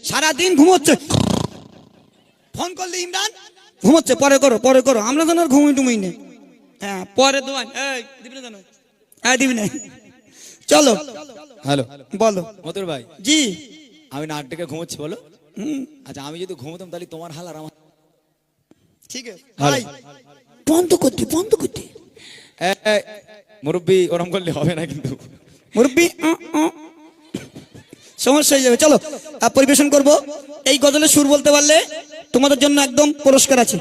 সারাদিন ঘুমোচ্ছে। ফোন করলে ইমরান ঘুমোচ্ছে, পরে করো। আমরা তো আর ঘুমোই টুমই নেই। হ্যাঁ পরে দোয়ান দিবি না জানো? হ্যাঁ দিবি না। চলো হ্যালো বলো মতুর ভাই। জি। আমি নাক ডেকে ঘুমোচ্ছি বলো। আচ্ছা আমি যদি ঘুমোতাম তাহলে তোমার হাল আর আমার। ঠিক আছে ভাই বন্ধ করতে মুরব্বী ওরম করলে হবে না কিন্তু। মুরব্বি সমস্যা হয়ে যাবে। চলো পরিবেশন করব। এই গজলের সুর বলতে পারলে তোমাদের জন্য একদম পুরস্কার আছে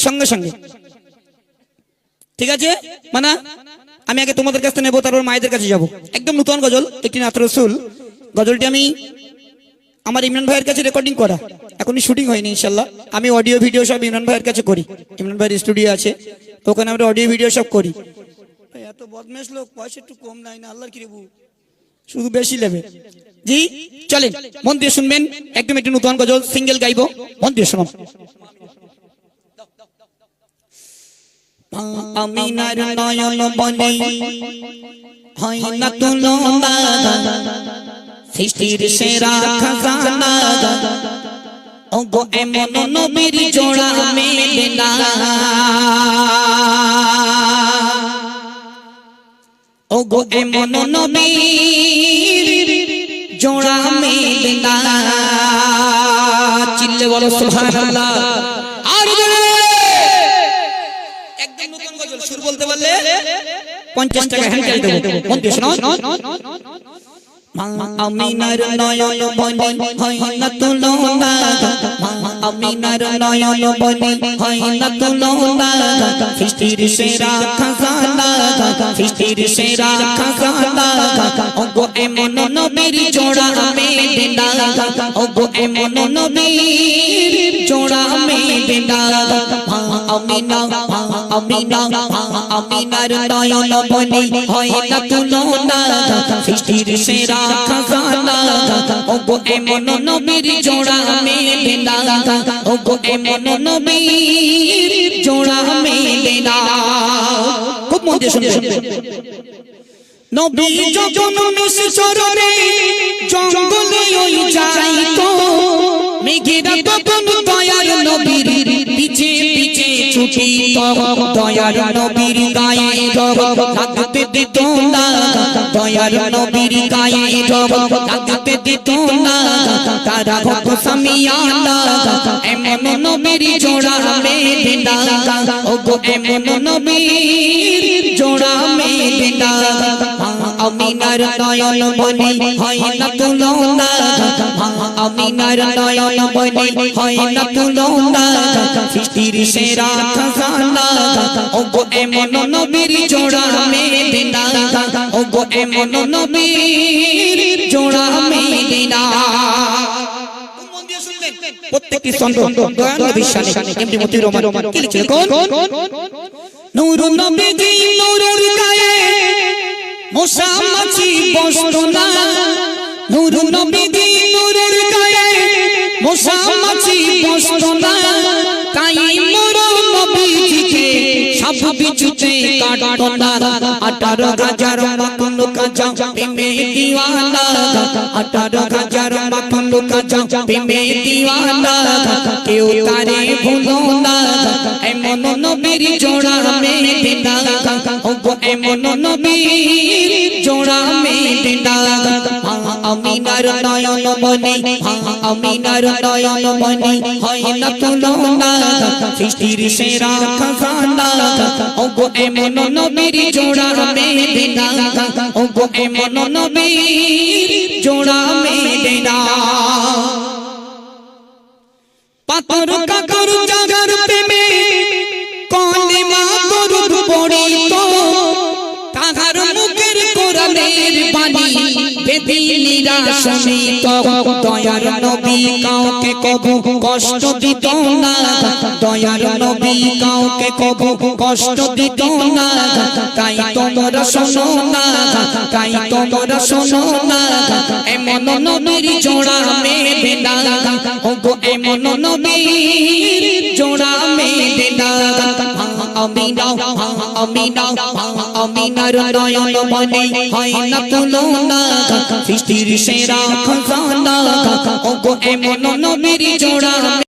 সঙ্গে সঙ্গে। ঠিক আছে মানা? আমি আগে তোমাদের কাছে নেবো, তারপর মায়েদের কাছে যাব। একদম নতুন গজল, একটি নাত রসুল। গজলটি আমি আমার ইমরান ভাইয়ের কাছে রেকর্ডিং করা, এখনই শুটিং হয়নি ইনশাল্লাহ। আমি অডিও ভিডিও সব ইমরান ভাইয়ের কাছে করি। ইমরান ভাইয়ের স্টুডিও আছে, তো ওখানে আমরা অডিও ভিডিও সব করি। এত বদমেশ লোক, পয়সা একটু কম নাই না, আল্লাহর কি রেবু, শুধু বেশি নেবে। জি চলেন, মন দিয়ে শুনবেন। একদম একটু নতুন গজল, সিঙ্গেল গাইবো, মন দিয়ে শোনো। আমিনার নয়ন বনে হয় না তুলনা, সৃষ্টির সেরা খাজানা, ওগো এমন নবীর জোড়া মেলে না, ওগো এমন নবীর জোড়া মেলে না। চিল্লে বলো সুবহানাল্লাহ। আর একদম নতুন গজল সুর বলতে পারলে 50 টাকা হ্যান্ডেল দেবো। মন দিয়ে শোনো। আমিনার নয়ন বনে হয় না তুলনা, আমিনার নয়ন বনে হয় না তুলনা, সৃষ্টির সেরা খাজানা, সৃষ্টির সেরা খাজানা, ওগো এমন নবীর জোড়া মেলে না, ওগো এমন নবীর জোড়া মেলে না। আমিনা আমিনা আমিনার নয়ন বনে হয় না তুলনা, সৃষ্টির সেরা খাজানা, ওগো এমন নবীর জোড়া মেলে না, ওগো এমন নবীর জোড়া মেলে না। খুব মন দিয়ে শুনবেন। নবী যখন মিশরে জঙ্গলে ওই যাইতো, মেঘেরা তখন দয়ার নবীর পিছে পিছে ছুটিত, দয়ার নবীর গায়ে রব লাগতে দিত না, দয়ার নবীর গায়ে রব লাগতে দিত না, তারা ভক্ত সামিয়ানা, এমন নবীর জোড়া মেলে না, ওগো এমন নবীর জোড়া মেলে না। আমিনার নয়ন বনে হয় না তুলনা, আমিনার নয়ন বনে হয় না তুলনা, সৃষ্টির সেরা খাজানা, ওগো এমন নবীর জোড়া মেলে না, ওগো এমন নবীর জোড়া মেলে না। প্রত্যেকটি ছন্দ দয়াল নবীর শানে। এমডি মতিউর রহমান কি লিখছে কোন? নূর নবীজি নূরের গায়ে মশা মাছি বসতো না, নূর নবীজি নূরের গায়ে মশা মাছি বসতো না, তাই নূর নবীজিকে সব কিছুতে কাটতো না। 18,000 মাখলুক যা প্রেমে দিওয়ানা, 18,000 মাখলুক যা প্রেমে দিওয়ানা, কেউ তারে ভুলো না, এমন নবীর জোড়া মেলে না, ওগো এমন নবীর জোড়া মেলে না। আমিনার নয়ন বনে আমিনার নয়ন বনে হয় না তুলনা, সৃষ্টির সেরা খাজানা, ওগো এমন নবীর জোড়া মেলে না, ওগো এমন নবীর জোড়া মেলে না। পাথর কাকর জাগার প্রেমে কলেমা দরুদ পড়িত, তাহার মুখের কোরআনের বাণী বেদিনীরা শুনিত, দয়ার নবী কাউকে কবু কষ্ট দিত না, দয়ার নবী কাউকে কবু কষ্ট দিত না, তাই তোমরা শোনো না, তাই তোমরা শোনো না, এমন নবীর জোড়া মেলে না, ওগো এমন নবীর জোড়া মেলে না। আমিনা আমিনা মা আমিনার নয়ন মনি হয় না তুলনা সৃষ্টির সেরা খজানা ওগো এমন নবীর জোড়া